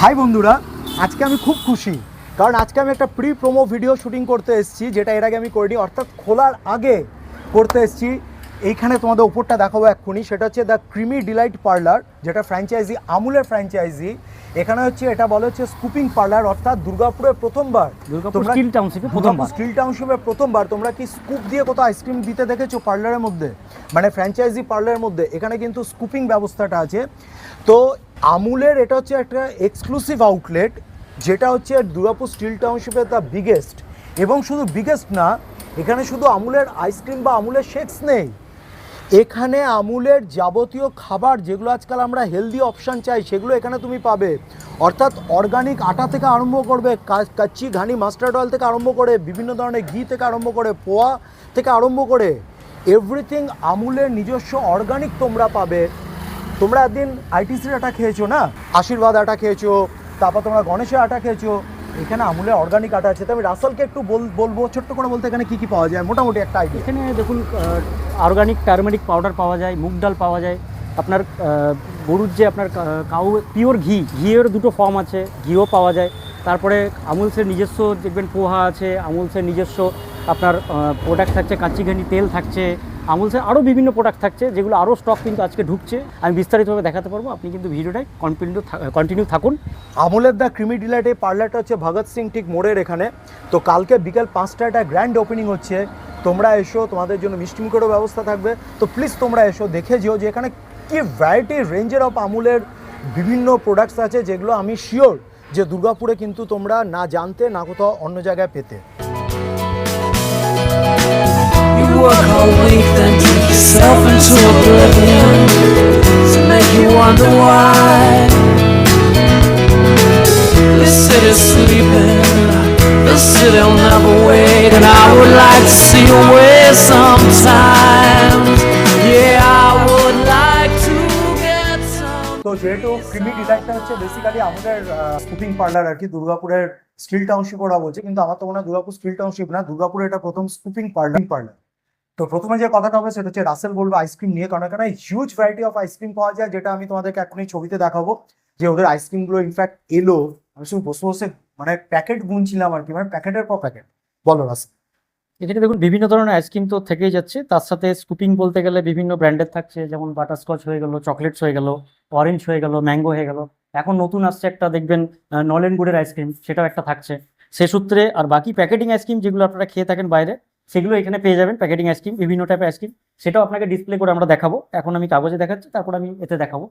High বন্ধুরা, আজকে আমি খুব খুশি কারণ আজকে আমি একটা প্রি প্রোমো ভিডিও শুটিং করতে এসেছি, যেটা এর আগে আমি করিনি, অর্থাৎ খোলার আগে করতে এসেছি। এইখানে তোমাদের উপরটা দেখাবো এক্ষুনি, সেটা হচ্ছে দ্য ক্রিমি ডিলাইট পার্লার, যেটা ফ্র্যাঞ্চাইজি, আমুলের ফ্র্যাঞ্চাইজি। এখানে হচ্ছে এটা বলা হচ্ছে স্কুপিং পার্লার, অর্থাৎ দুর্গাপুরে প্রথমবার, স্টিল টাউনশিপে প্রথমবার তোমরা কি স্কুপ দিয়ে কোথাও আইসক্রিম দিতে দেখেছো পার্লারের মধ্যে, মানে ফ্র্যাঞ্চাইজি পার্লারের মধ্যে? এখানে কিন্তু স্কুপিং ব্যবস্থাটা আছে। তো আমুলের এটা হচ্ছে একটা এক্সক্লুসিভ আউটলেট, যেটা হচ্ছে দুর্গাপুর স্টিল টাউনশিপের দ্য বিগেস্ট। এবং শুধু বিগেস্ট না, এখানে শুধু আমুলের আইসক্রিম বা আমুলের শেকস নেই, এখানে আমুলের যাবতীয় খাবার, যেগুলো আজকাল আমরা হেলদি অপশান চাই, সেগুলো এখানে তুমি পাবে। অর্থাৎ অর্গানিক আটা থেকে আরম্ভ করবে, কাচ্চি ঘানি মাস্টার্ড অয়েল থেকে আরম্ভ করে, বিভিন্ন ধরনের ঘি থেকে আরম্ভ করে, পোয়া থেকে আরম্ভ করে, এভরিথিং আমুলের নিজস্ব অর্গানিক তোমরা পাবে। তোমরা একদিন আইটিসির আটা খেয়েছো না, আশীর্বাদ আটা খেয়েছো, তারপর তোমরা গণেশের আটা খেয়েছো, এখানে আমুলের অর্গানিক আটা আছে। তো আমি রাসেলকে একটু বলবো ছোট্ট করে বলতে এখানে কী কী পাওয়া যায়, মোটামুটি একটা আইডিয়া। এখানে দেখুন, অর্গানিক টার্মেরিক পাউডার পাওয়া যায়, মুগ ডাল পাওয়া যায়, আপনার গরুর যে আপনার কাউ পিওর ঘিয়ের দুটো ফর্ম আছে, ঘিও পাওয়া যায়। তারপরে আমুলসের নিজস্ব দেখবেন পোহা আছে, আমুলসের নিজস্ব আপনার প্রোডাক্ট থাকছে, কাচ্চি ঘানি তেল থাকছে, আমুলসের আরও বিভিন্ন প্রোডাক্ট থাকছে, যেগুলো আরও স্টক কিন্তু আজকে ঢুকছে। আমি বিস্তারিতভাবে দেখাতে পারবো, আপনি কিন্তু ভিডিওটাই কন্টিনিউ থাকুন। আমুলের দ্য ক্রিমি ডিলাইট এই পার্লারটা হচ্ছে ভগৎ সিং ঠিক মোড়ের এখানে। তো কালকে বিকেল 5টায় একটা গ্র্যান্ড ওপেনিং হচ্ছে, তোমরা এসো, তোমাদের জন্য মিষ্টি মুখেরও ব্যবস্থা থাকবে। তো প্লিজ তোমরা এসো, দেখে যেও যে এখানে কি ভ্যারাইটি রেঞ্জের অফ আমুলের বিভিন্ন প্রোডাক্টস আছে, যেগুলো আমি শিওর যে দুর্গাপুরে কিন্তু তোমরা না জানতে, না কোথাও অন্য জায়গায় পেতে। Work all week, then drink yourself into oblivion to make you wonder why this city's sleeping, this city'll never wait, and I would like to see you away sometimes. Yeah, I would like to get some. তো যেহেতু creamy ডিলাইটটা হচ্ছে basically আমাদের scoping parlour আর কি, দুর্গাপুরের still township ওরা বলছে, কিন্তু আমার তো মনে হয় দুর্গাপুর স্টিল টাউনশিপ না, দুর্গাপুরে এটা প্রথম স্কুপিং পার্লার। তো প্রথমে যে কথাটা হবে সেটা হচ্ছে রাসেল বলবো আইসক্রিম নিয়ে, কারণ এখানে হিউজ ভ্যারাইটি অফ আইসক্রিম পাওয়া যায়, যেটা আমি তোমাদেরকে এখনই ছবিতে দেখাবো। যে ওদের আইসক্রিমগুলো ইনফ্যাক্ট এলো, আমি শুধু বসে বসে মানে প্যাকেট গুনছিলাম আর কি, মানে প্যাকেটের পর প্যাকেট। বলো রাসেল। এখানে দেখুন বিভিন্ন ধরনের আইসক্রিম তো থেকেই যাচ্ছে, তার সাথে স্কুপিং বলতে গেলে বিভিন্ন ব্র্যান্ডের থাকছে, যেমন বাটারস্কচ হয়ে গেল, চকলেটস হয়ে গেল, অরেঞ্জ হয়ে গেল, ম্যাঙ্গো হয়ে গেল। এখন নতুন আসছে একটা, দেখবেন নলেন গুড়ের আইসক্রিম, সেটাও একটা থাকছে সে সূত্রে। আর বাকি প্যাকেটিং আইসক্রিম যেগুলো আপনারা খেয়ে থাকেন বাইরে, সেগুলো এখানে পেয়ে যাবেন। প্যাকেটিং আইসক্রিম, বিভিন্ন টাইপের আইসক্রিম, সেটাও আপনাকে ডিসপ্লে করে আমরা দেখাবো। এখন আমি কাগজে দেখাচ্ছি, তারপর আমি এতে দেখাবো।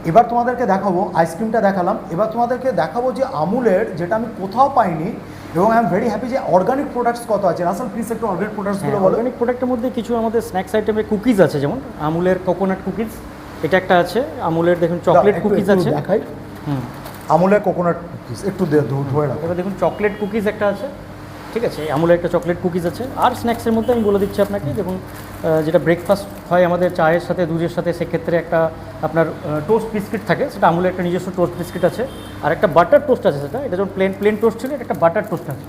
এবার তোমাদেরকে দেখাবো, আইসক্রিমটা দেখালাম, এবার তোমাদেরকে দেখাবো যে আমুলের, যেটা আমি কোথাও পাইনি, এবং আই এম ভেরি হ্যাপি যে অর্গানিক প্রোডাক্টস কত আছে। রাসেল প্লিজ একটু অর্গানিক প্রোডাক্টসগুলো বলো। অর্গানিক প্রোডাক্টের মধ্যে কিছু আমাদের স্ন্যাক্স আইটেমের কুকিজ আছে, যেমন আমুলের কোকোনাট কুকিজ, এটা একটা আছে। আমুলের দেখুন চকলেট কুকিজ আছে, দেখাই। আমুলের কোকোনাট কুকিজ একটু ধরে রাখো। এবার দেখুন চকলেট কুকিজ একটা আছে, ঠিক আছে, আমুলের একটা চকলেট কুকিজ আছে। আর স্ন্যাক্সের মধ্যে আমি বলে দিচ্ছি আপনাকে, দেখুন যেটা ব্রেকফাস্ট হয় আমাদের চায়ের সাথে, দুধের সাথে, সেক্ষেত্রে একটা আপনার টোস্ট বিস্কিট থাকে, সেটা আমুলের একটা নিজস্ব টোস্ট বিস্কিট আছে। আর একটা বাটার টোস্ট আছে, সেটা এটা যখন প্লেন টোস্ট ছিল, এটা একটা বাটার টোস্ট আছে।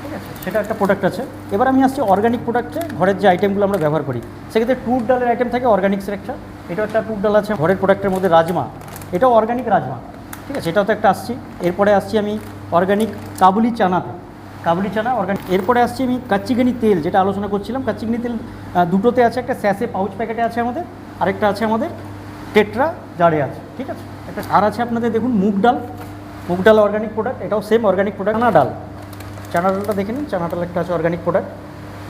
ঠিক আছে, সেটা একটা প্রোডাক্ট আছে। এবার আমি আসছি অর্গানিক প্রোডাক্টে, ঘরের যে আইটেমগুলো আমরা ব্যবহার করি সেক্ষেত্রে টুর ডালের আইটেম থাকে অর্গানিক্সের একটা, এটা একটা টুর ডাল আছে। ঘরের প্রোডাক্টের মধ্যে রাজমা, এটাও অর্গানিক রাজমা, ঠিক আছে, এটাও তো একটা আসছি। এরপরে আসছি আমি অর্গানিক কাবুলি চানাতে, কাবুলি চানা অর্গানিক। এরপরে আসছি আমি কাচ্চিঘানি তেল, যেটা আলোচনা করছিলাম। কাচ্চিঘানি তেল দুটোতে আছে, একটা স্যাশে পাউচ প্যাকেটে আছে আমাদের, আরেকটা আছে আমাদের টেট্রা জারে আছে, ঠিক আছে। একটা আর আছে আপনাদের দেখুন মুগ ডাল, মুগ ডাল অর্গানিক প্রোডাক্ট, এটাও সেম অর্গানিক প্রোডাক্ট। চানা ডাল, চানা ডালটা দেখে নিন, চানা ডাল একটা আছে অর্গানিক প্রোডাক্ট।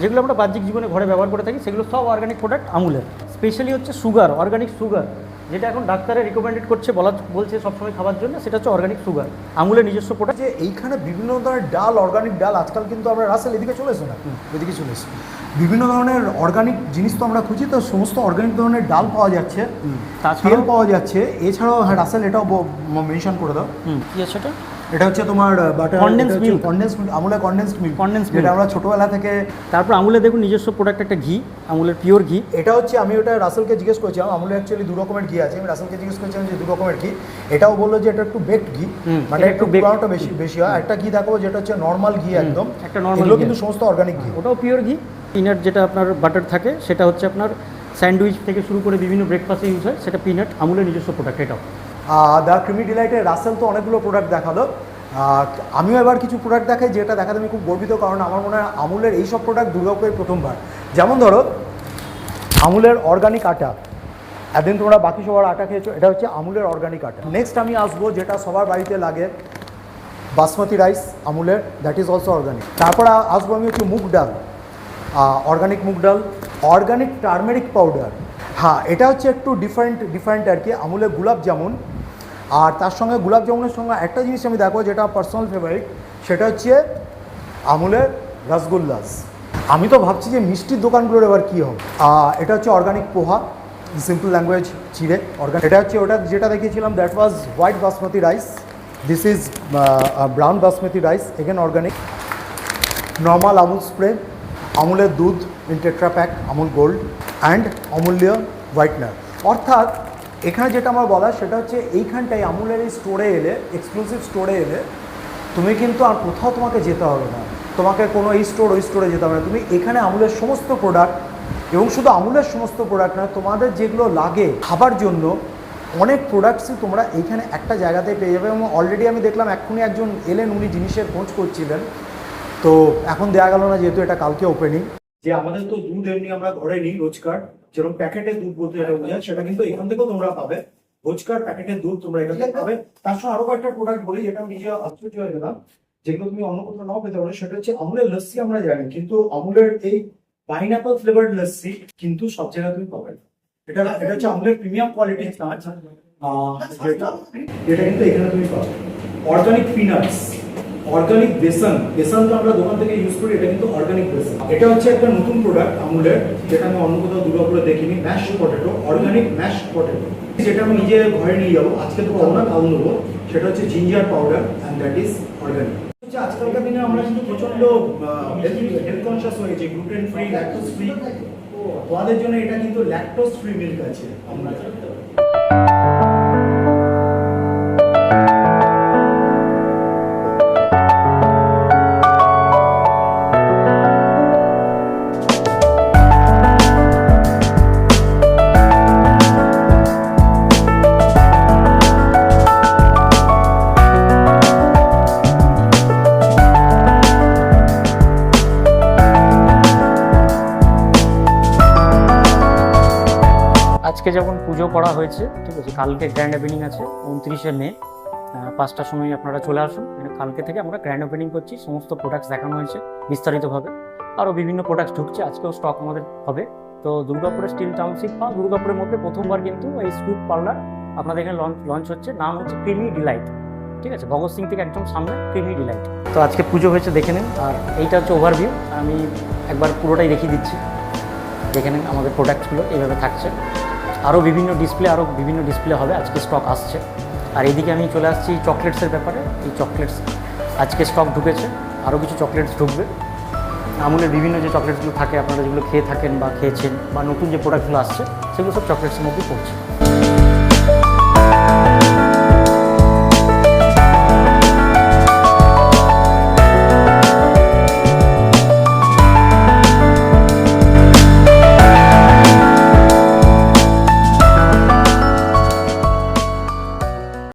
যেগুলো আমরা বাহ্যিক জীবনে ঘরে ব্যবহার করে থাকি সেগুলো সব অর্গানিক প্রোডাক্ট আমুলের। স্পেশালি হচ্ছে সুগার, অর্গানিক সুগার, যেটা এখন ডাক্তারে রিকমেন্ডেড করছে, বলছে সবসময় খাবার জন্য, সেটা হচ্ছে অর্গানিক সুগার, আমুলের নিজস্ব প্রোডাক্ট। যে এইখানে বিভিন্ন ধরনের ডাল, অর্গানিক ডাল, আজকাল কিন্তু আমরা রাসেল এদিকে চলে এসো না, এদিকে চলে এসো, বিভিন্ন ধরনের অর্গানিক জিনিস তো আমরা খুঁজি, তো সমস্ত অর্গানিক ধরনের ডাল পাওয়া যাচ্ছে, তেল পাওয়া যাচ্ছে। এছাড়াও হ্যাঁ রাসেল এটাও মেনশন করে দাও। কী আছে এটা? এটা হচ্ছে তোমার butter Condensed milk. Condensed milk, আমুলের কনডেন্সড মিল্ক, Condensed milk। যেটা আমরা ছোটোবেলা থেকে। তারপর আমুলের দেখুন নিজস্ব প্রোডাক্ট একটা ঘি, আমুলের পিওর ঘি। এটা হচ্ছে আমি ওটা রাসেলকে জিজ্ঞেস করেছিলাম, আমুলের অ্যাকচুয়ালি দু রকমের ঘি আছে, আমি রাসেলকে জিজ্ঞেস করেছিলাম যে দু রকমের ঘি, এটাও বললো যে এটা একটু বেকড ঘি, মানে এটা একটু একটু baked। পুরানোটা বেশি বেশি হয়। একটা ঘি দেখাবো যেটা হচ্ছে নর্মাল ঘি একদম, একটা normal এগুলো ঘি কিন্তু আছে। সমস্ত অর্গানিক ঘি। ওটাও পিওর ঘি। পিনাট যেটা আপনার বাটার থাকে সেটা হচ্ছে আপনার স্যান্ডউইচ থেকে শুরু করে বিভিন্ন ব্রেকফাস্টে ইউজ হয়, সেটা পিনাট, আমুলের নিজস্ব প্রোডাক্ট এটাও। দ্য ক্রিমি ডিলাইটের রাসেল তো অনেকগুলো প্রোডাক্ট দেখালো, আমিও এবার কিছু প্রোডাক্ট দেখাই যেটা দেখাতে আমি খুব গর্বিত, কারণ আমার মনে হয় আমুলের এইসব প্রোডাক্ট দুর্গাপুরের প্রথমবার। যেমন ধরো আমুলের অর্গানিক আটা, একদিন তোমরা বাকি সবার আটা খেয়েছো, এটা হচ্ছে আমুলের অর্গানিক আটা। নেক্সট আমি আসবো যেটা সবার বাড়িতে লাগে, বাসমতি রাইস আমুলের, দ্যাট ইজ অলসো অর্গানিক। তারপর আসবো আমি হচ্ছে মুগ ডাল, অর্গানিক মুগ ডাল, অর্গানিক টার্মেরিক পাউডার। হ্যাঁ এটা হচ্ছে একটু ডিফারেন্ট আর কি, আমুলের গুলাব জামুন। আর তার সঙ্গে গুলাব জামুনের সঙ্গে একটা জিনিস আমি দেখো যেটা পার্সোনাল ফেভারিট, সেটা হচ্ছে আমুলের রসগোল্লাস। আমি তো ভাবছি যে মিষ্টির দোকানগুলোর এবার কী হবে। এটা হচ্ছে অর্গানিক পোহা, সিম্পল ল্যাঙ্গুয়েজ চিড়ে অর্গানিক। এটা হচ্ছে ওটা যেটা দেখিয়েছিলাম, that was white basmati rice, this is brown basmati rice, again organic. Normal Amul spray, আমুলের দুধ in Tetra Pak, Amul Gold and Amulya whitener. অর্থাৎ এখানে যেটা আমার বলা সেটা হচ্ছে এইখানটায় আমুলের এই স্টোরে এলে, এক্সক্লুসিভ স্টোরে এলে তুমি কিন্তু আর কোথাও তোমাকে যেতে হবে না, তোমাকে কোনো এই স্টোর ওই স্টোরে যেতে হবে না, তুমি এখানে আমুলের সমস্ত প্রোডাক্ট, এবং শুধু আমুলের সমস্ত প্রোডাক্ট না, তোমাদের যেগুলো লাগে খাবার জন্য অনেক প্রোডাক্টসই তোমরা এইখানে একটা জায়গাতে পেয়ে যাবে। এবং অলরেডি আমি দেখলাম এক্ষুনি একজন এলেন, উনি জিনিসের খোঁজ করছিলেন, তো এখন দেওয়া গেল না যেহেতু এটা কালকে ওপেনিং। যে আমাদের তো দুধ এমনি আমরা ঘরে নিই রোজকার, যেরকম প্যাকেটের দুধ বলতে যেটা বোঝায়, সেটা কিন্তু এখান থেকেও তোমরা পাবে, রোজকার প্যাকেটের দুধ তোমরা এখান থেকে পাবে। তার সঙ্গে আরো কয়েকটা প্রোডাক্ট বলি যেটা আমি নিজে আশ্চর্য হয়ে গেলাম, যেগুলো তুমি অন্য কোথাও নাও পেতে পারো। সেটা হচ্ছে আমুলের লস্যি আমরা জানি, কিন্তু আমুলের এই পাইনঅ্যাপল ফ্লেভার্ড লস্যি কিন্তু সব জায়গায় তুমি পাবে না। এটা হচ্ছে আমুলের প্রিমিয়াম কোয়ালিটির ছাঁচ, এটা কিন্তু এখানে তুমি পাবে। অর্গানিক পিনাটস, অর্গানিক বেসন, বেসন তো আমরা দোকান থেকে ইউজ করি, এটা কিন্তু অর্গানিক বেসন। এটা হচ্ছে একটা নতুন প্রোডাক্ট আমুলের, যেটা আমি অন্য কোথাও দুর্গাপুরে দেখিনি, mash potato, organic mash potato, যেটা আমি নিজে ঘরে নিয়ে যাবো, আজকে তো পাবো না কাল নেবো। সেটা হচ্ছে ginger powder and that is organic. আজকালকার দিনে আমরা কিন্তু প্রচন্ড হেলথ কনসিয়াস হয়েছি, গ্লুটেন ফ্রি, ল্যাকটোজ ফ্রি, তোমাদের জন্য এটা কিন্তু ল্যাকটোজ ফ্রি মিল্ক আছে আমরা। আজকে যখন পুজো করা হয়েছে, ঠিক আছে, কালকে গ্র্যান্ড ওপেনিং আছে 29শে মে 5টার সময় আপনারা চলে আসুন। কালকে থেকে আমরা গ্র্যান্ড ওপেনিং করছি, সমস্ত প্রোডাক্টস দেখানো হয়েছে বিস্তারিতভাবে, আরও বিভিন্ন প্রোডাক্টস ঢুকছে, আজকেও স্টক আমাদের হবে। তো দুর্গাপুরের স্টিল টাউনশিপ বা দুর্গাপুরের মধ্যে প্রথমবার কিন্তু এই স্কুপ পার্লার আপনাদের এখানে লঞ্চ হচ্ছে, নাম হচ্ছে ক্রিমি ডিলাইট, ঠিক আছে, ভগৎ সিং থেকে একদম সামনে ক্রিমি ডিলাইট। তো আজকে পুজো হয়েছে, দেখে নিন। আর এইটা হচ্ছে ওভারভিউ, আমি একবার পুরোটাই দেখিয়ে দিচ্ছি, দেখে নিন আমাদের প্রোডাক্টসগুলো এইভাবে থাকছে। আরও বিভিন্ন ডিসপ্লে হবে, আজকে স্টক আসছে। আর এইদিকে আমি চলে আসছি চকলেটসের ব্যাপারে। এই চকলেটস আজকে স্টক ঢুকেছে, আরও কিছু চকলেটস ঢুকবে। আমুলের বিভিন্ন যে চকলেটসগুলো থাকে, আপনারা যেগুলো খেয়ে থাকেন বা খেয়েছেন, বা নতুন যে প্রোডাক্টগুলো আসছে, সেগুলো সব চকলেটসের মধ্যেই পড়ছে।